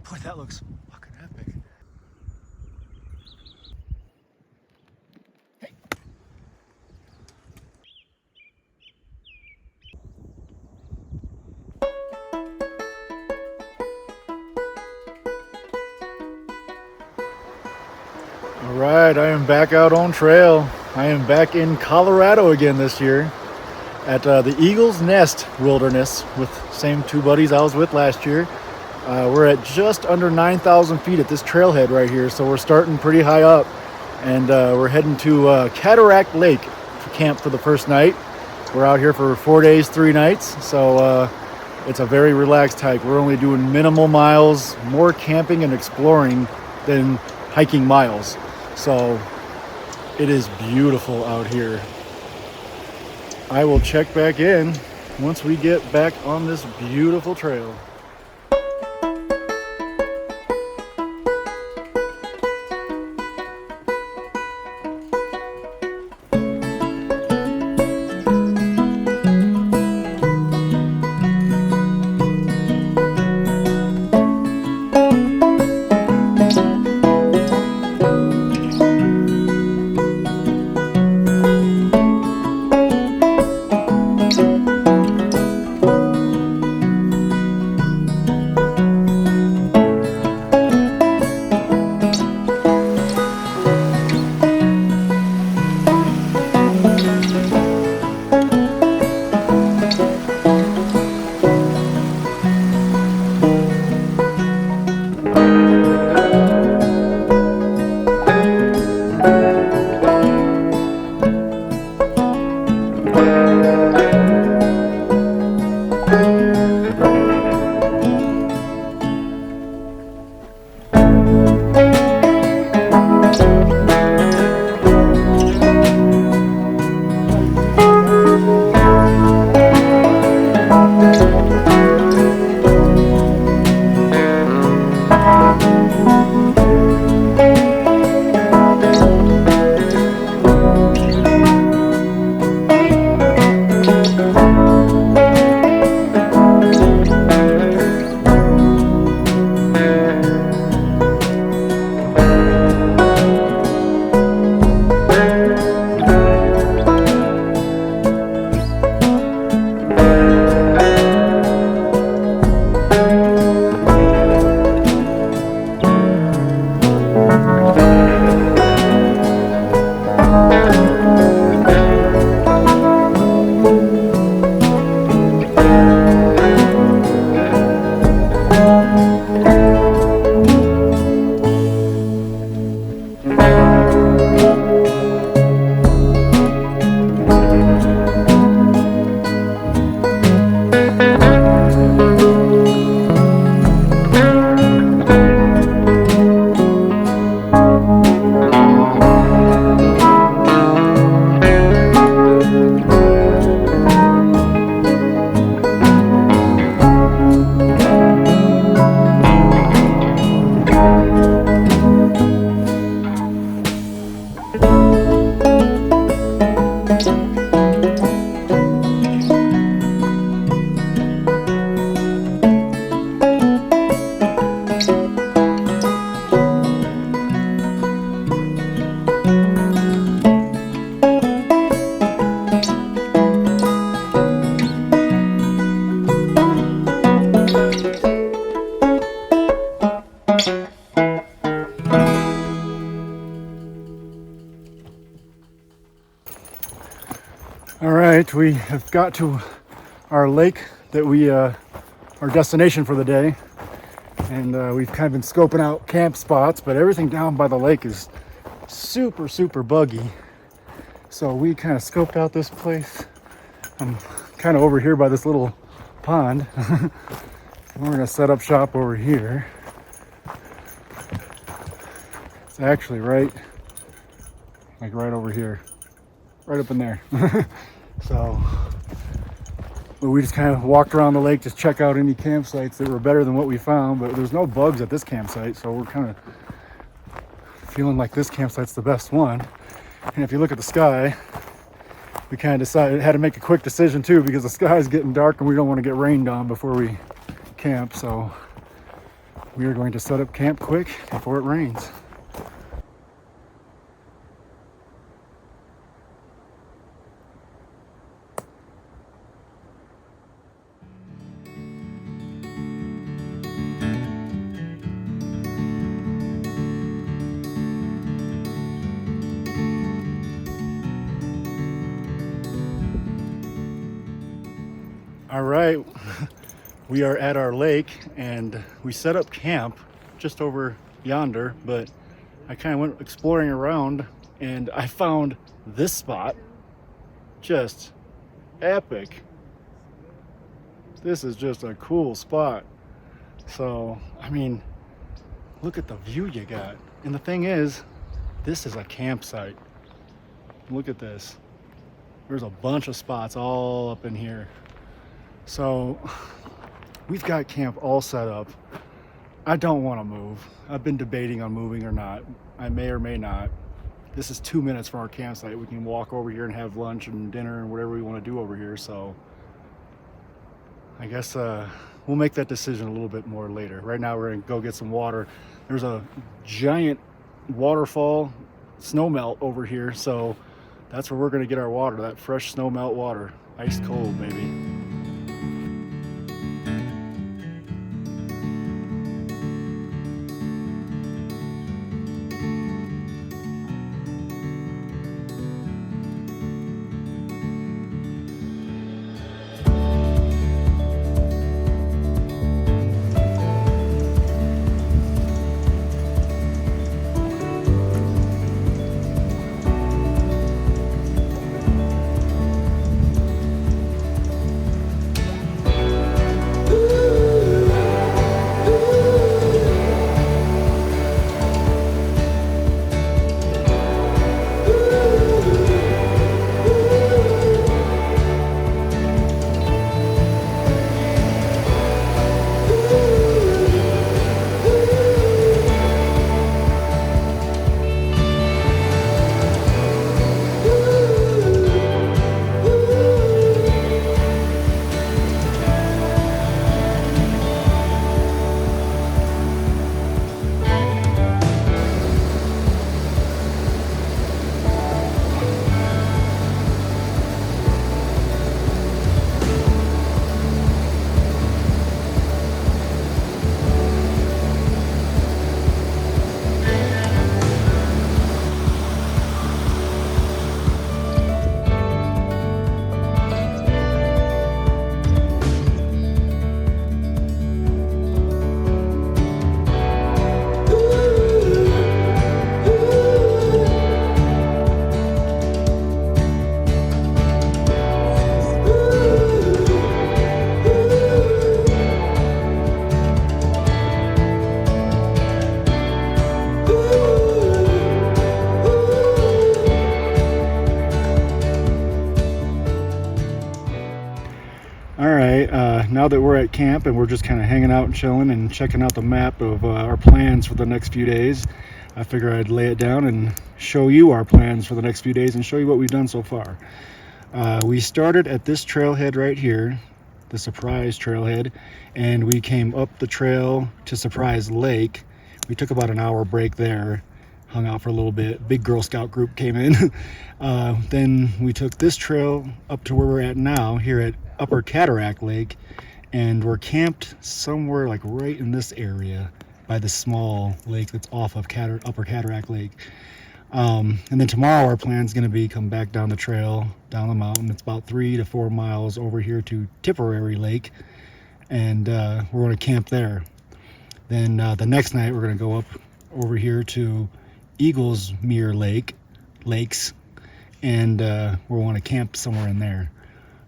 Boy, that looks fucking epic. All right, I am back out on trail. I am back in Colorado again this year at the Eagle's Nest Wilderness with same two buddies I was with last year. We're at just under 9,000 feet at this trailhead right here, so we're starting pretty high up, and we're heading to Cataract Lake to camp for the first night. We're out here for 4 days, 3 nights, so it's a very relaxed hike. We're only doing minimal miles, more camping and exploring than hiking miles. So it is beautiful out here. I will check back in once we get back on this beautiful trail. All right, we have got to our lake that our destination for the day, and we've kind of been scoping out camp spots, but everything down by the lake is super buggy. So we kind of scoped out this place. I'm kind of over here by this little pond. We're gonna set up shop over here. It's actually right over here, right up in there. So we just kind of walked around the lake, just check out any campsites that were better than what we found, but there's no bugs at this campsite, so we're kind of feeling like this campsite's the best one. And if you look at the sky, we kind of had to make a quick decision too, because the sky is getting dark and we don't want to get rained on before we camp. So We are going to set up camp quick before it rains. All right, we are at our lake and we set up camp just over yonder, but I kind of went exploring around and I found this spot just epic. This is just a cool spot. So, I mean, look at the view you got. And the thing is, this is a campsite. Look at this. There's a bunch of spots all up in here. So we've got camp all set up. I don't want to move. I've been debating on moving or not. I may or may not. This is 2 minutes from our campsite. We can walk over here and have lunch and dinner and whatever we want to do over here. So I guess we'll make that decision a little bit more later. Right now we're going to go get some water. There's a giant waterfall, snow melt over here. So that's where we're going to get our water, that fresh snow melt water. Ice cold, baby. Now that we're at camp and we're just kind of hanging out and chilling and checking out the map of our plans for the next few days, I figure I'd lay it down and show you our plans for the next few days and show you what we've done so far. We started at this trailhead right here, the Surprise Trailhead, and we came up the trail to Surprise Lake. We took about an hour break there, hung out for a little bit. Big Girl Scout group came in. Then we took this trail up to where we're at now, here at Upper Cataract Lake, and we're camped somewhere like right in this area by the small lake that's off of Upper Cataract Lake. And then tomorrow our plan is going to be come back down the trail, down the mountain. It's about 3 to 4 miles over here to Tipperary Lake, and we're going to camp there. Then the next night we're going to go up over here to Eaglesmere Lakes, and we want to camp somewhere in there.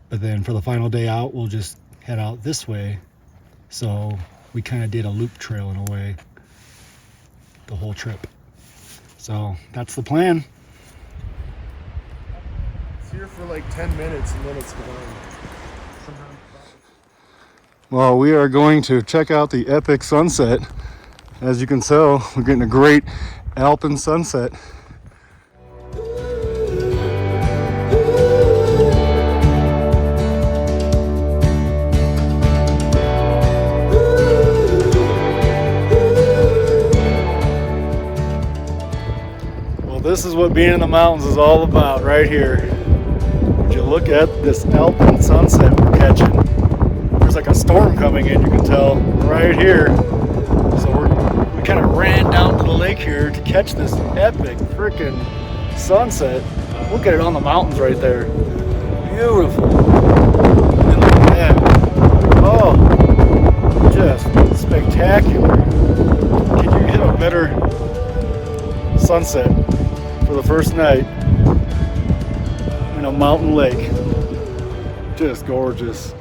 But then for the final day out, we'll just head out this way. So we kind of did a loop trail in a way, the whole trip. So that's the plan. It's here for like 10 minutes and then it's gone. Well, we are going to check out the epic sunset. As you can tell, we're getting a great Alpine sunset. this is what being in the mountains is all about right here. Would you look at this alpine sunset we're catching? There's like a storm coming in, you can tell, right here. So we kind of ran down to the lake here to catch this epic freaking sunset. Look at it on the mountains right there. Beautiful. And look at that. Oh, just spectacular. Can you get a better sunset for the first night in a mountain lake? Just gorgeous.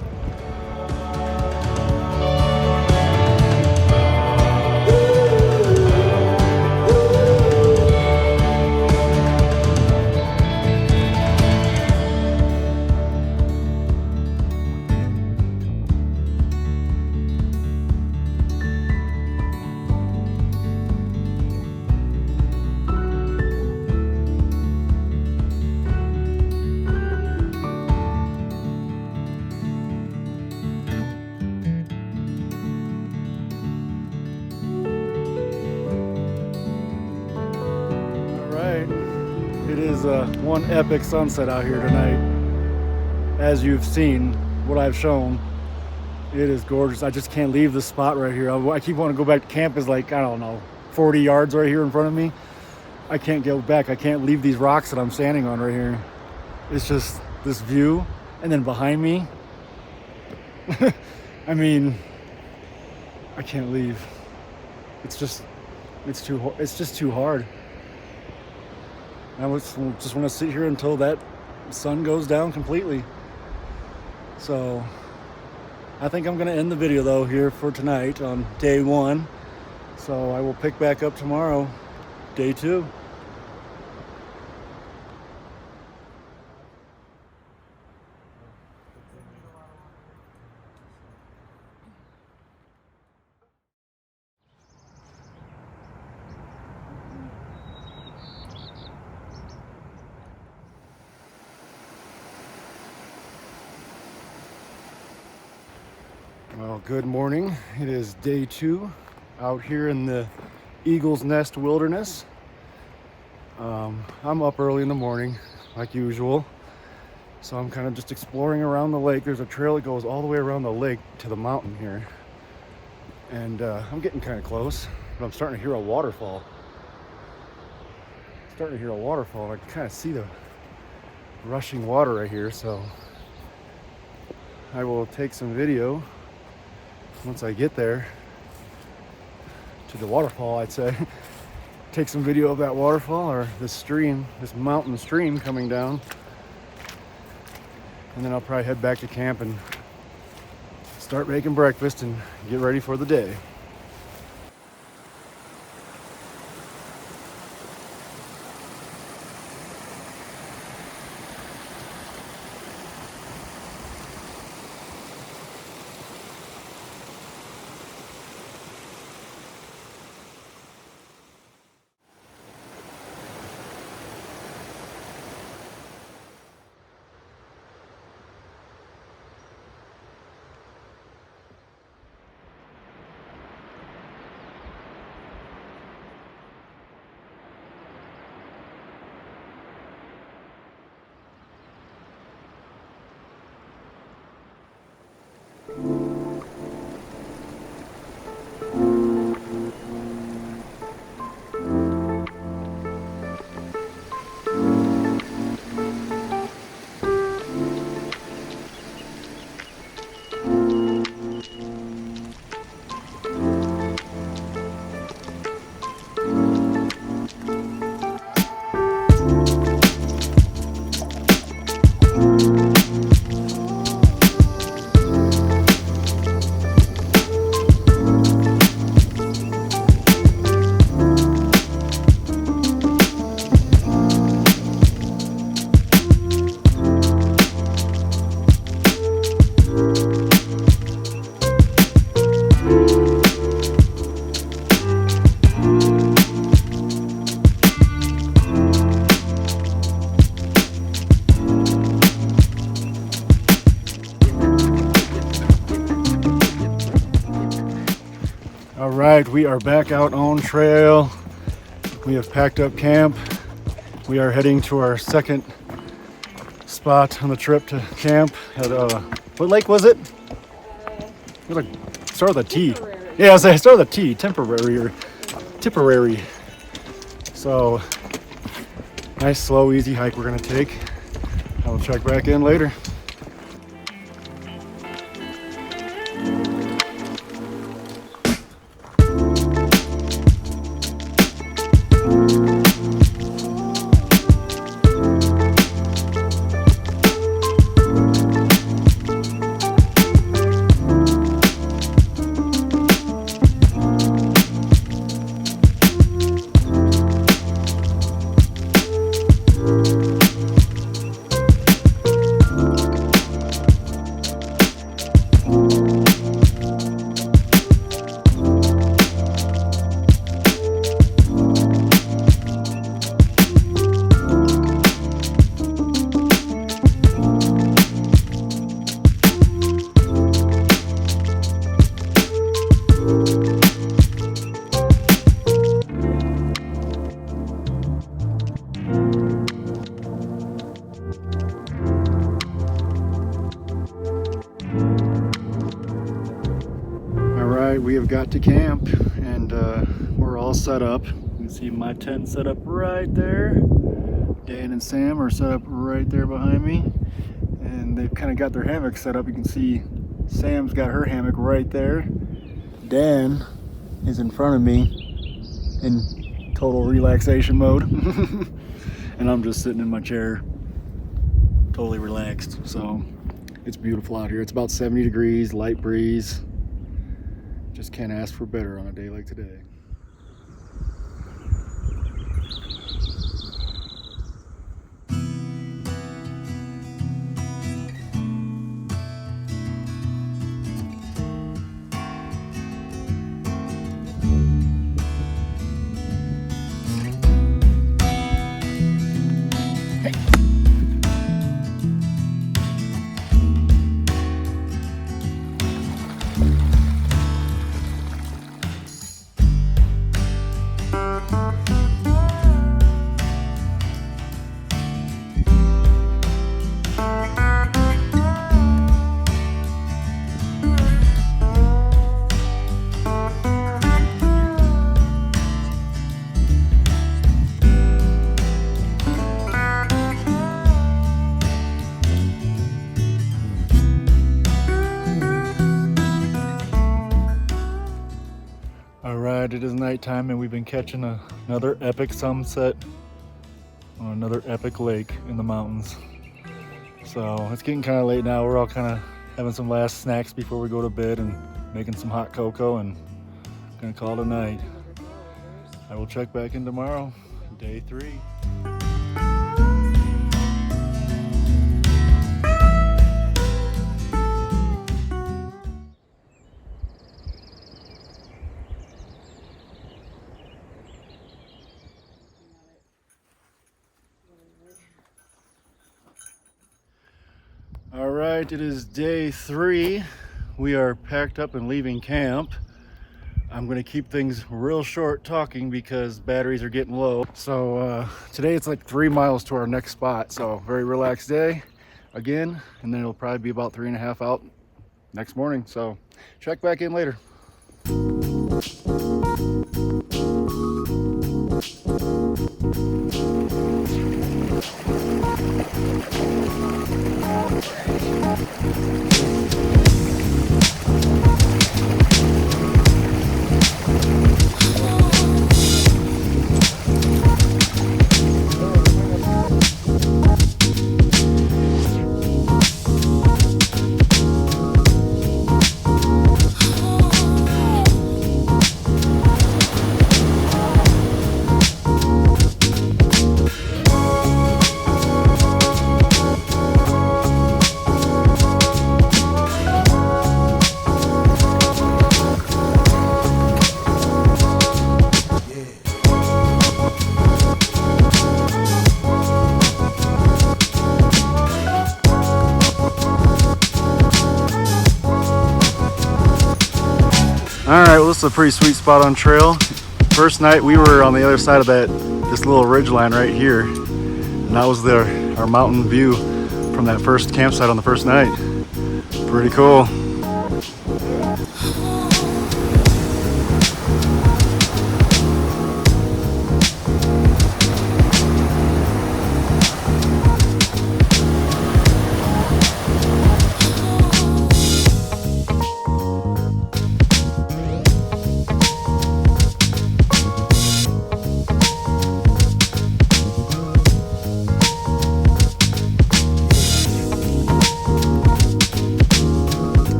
It is one epic sunset out here tonight. As you've seen, what I've shown, it is gorgeous. I just can't leave this spot right here. I keep wanting to go back to camp. Is like, I don't know, 40 yards right here in front of me. I can't go back. I can't leave these rocks that I'm standing on right here. It's just this view, and then behind me, I mean, I can't leave. It's just too hard. I just want to sit here until that sun goes down completely. So I think I'm going to end the video though here for tonight on day 1. So I will pick back up tomorrow, day 2. Well, good morning. It is day 2 out here in the Eagles Nest Wilderness. I'm up early in the morning, like usual. So I'm kind of just exploring around the lake. There's a trail that goes all the way around the lake to the mountain here. And I'm getting kind of close, but I'm starting to hear a waterfall. I can kind of see the rushing water right here, so I will take some video once I get there to the waterfall. I'd say take some video of that waterfall or this stream, this mountain stream coming down, and then I'll probably head back to camp and start making breakfast and get ready for the day. All right, we are back out on trail. We have packed up camp We are heading to our second spot on the trip to camp at what lake was it? It was like start with a T. Yeah, I start with a T. Temporary or Tipperary. So nice, slow, easy hike we're gonna take. I'll check back in later. We have got to camp and we're all set up. You can see my tent set up right there. Dan and Sam are set up right there behind me, and they've kind of got their hammock set up. You can see Sam's got her hammock right there. Dan is in front of me in total relaxation mode. And I'm just sitting in my chair totally relaxed. So it's beautiful out here. It's about 70 degrees, light breeze. Just can't ask for better on a day like today. Alright, it is nighttime and we've been catching another epic sunset on another epic lake in the mountains. So it's getting kind of late now. We're all kind of having some last snacks before we go to bed and making some hot cocoa and gonna call it a night. I will check back in tomorrow, day 3. All right, it is day 3. We are packed up and leaving camp. I'm going to keep things real short talking because batteries are getting low. So today it's like 3 miles to our next spot. So very relaxed day again, and then it'll probably be about 3.5 out next morning. So check back in later. Alright, well, this is a pretty sweet spot on trail. First night we were on the other side of this little ridge line right here. And that was our mountain view from that first campsite on the first night. Pretty cool.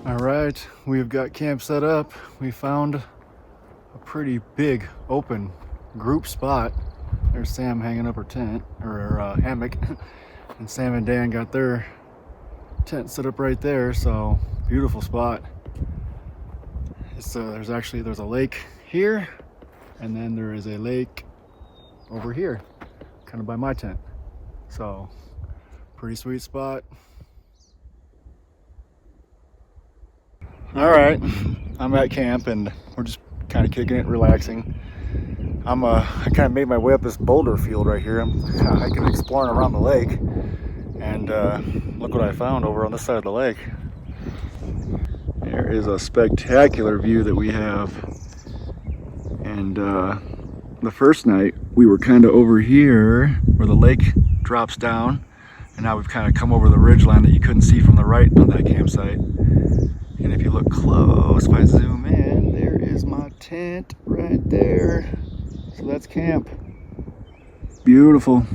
Alright, we've got camp set up. We found a pretty big open group spot. There's Sam hanging up her tent, or her hammock, and Sam and Dan got their tent set up right there, so beautiful spot. It's, there's a lake here, and then there is a lake over here, kind of by my tent. So, pretty sweet spot. All right, I'm at camp and we're just kind of kicking it, relaxing. I kind of made my way up this boulder field right here. I'm kind of hiking, exploring around the lake, and look what I found over on this side of the lake. There is a spectacular view that we have. And the first night we were kind of over here where the lake drops down, and now we've kind of come over the ridgeline that you couldn't see from the right on that campsite. And if you look close, if I zoom in, there is my tent right there. So that's camp. Beautiful.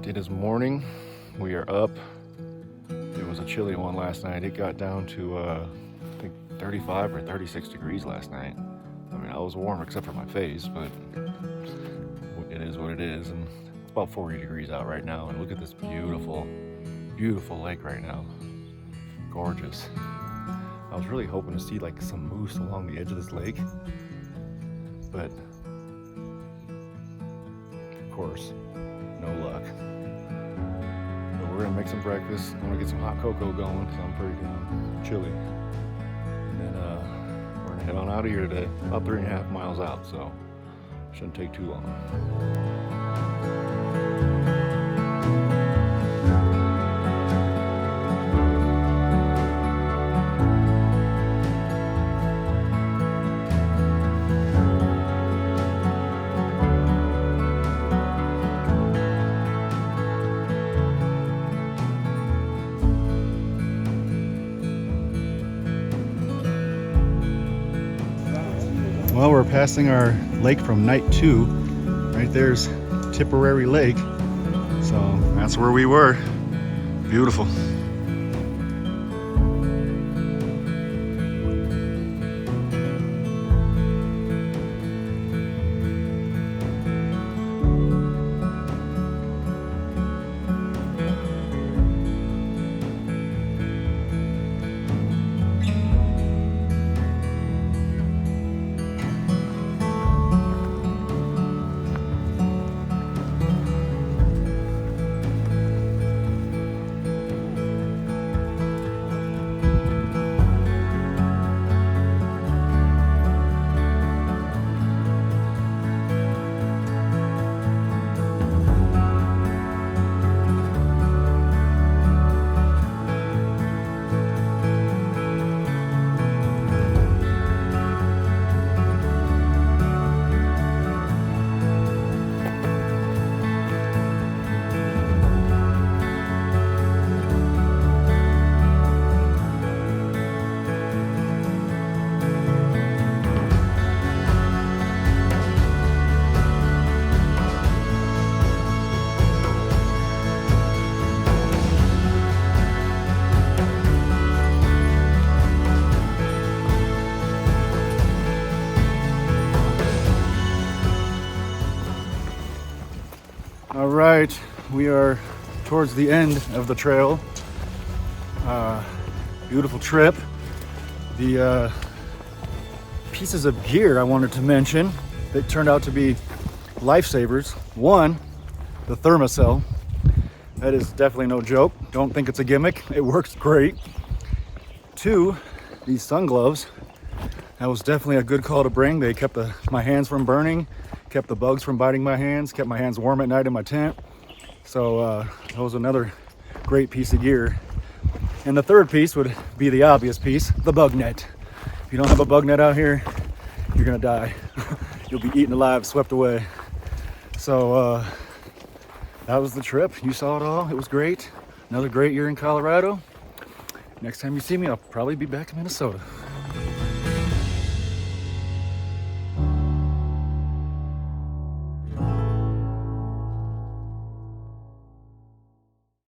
It is morning. We are up. It was a chilly one last night. It got down to I think 35 or 36 degrees last night. I mean, I was warm except for my face, but it is what it is. And it's about 40 degrees out right now. And look at this beautiful, beautiful lake right now. Gorgeous. I was really hoping to see like some moose along the edge of this lake, but of course, no luck. We're gonna make some breakfast. I'm gonna get some hot cocoa going because I'm pretty chilly. And then we're gonna head on out of here today. About 3.5 miles out, so shouldn't take too long. Well, we're passing our lake from night 2. Right there's Tipperary Lake. So that's where we were. Beautiful. All right, we are towards the end of the trail. Beautiful trip. The pieces of gear I wanted to mention that turned out to be lifesavers. One, the Thermacell. That is definitely no joke. Don't think it's a gimmick. It works great. Two, these sun gloves. That was definitely a good call to bring. They kept my hands from burning, kept the bugs from biting my hands, kept my hands warm at night in my tent. So that was another great piece of gear. And the third piece would be the obvious piece, the bug net. If you don't have a bug net out here, you're gonna die. You'll be eaten alive, swept away. So that was the trip. You saw it all. It was great. Another great year in Colorado. Next time you see me, I'll probably be back in Minnesota.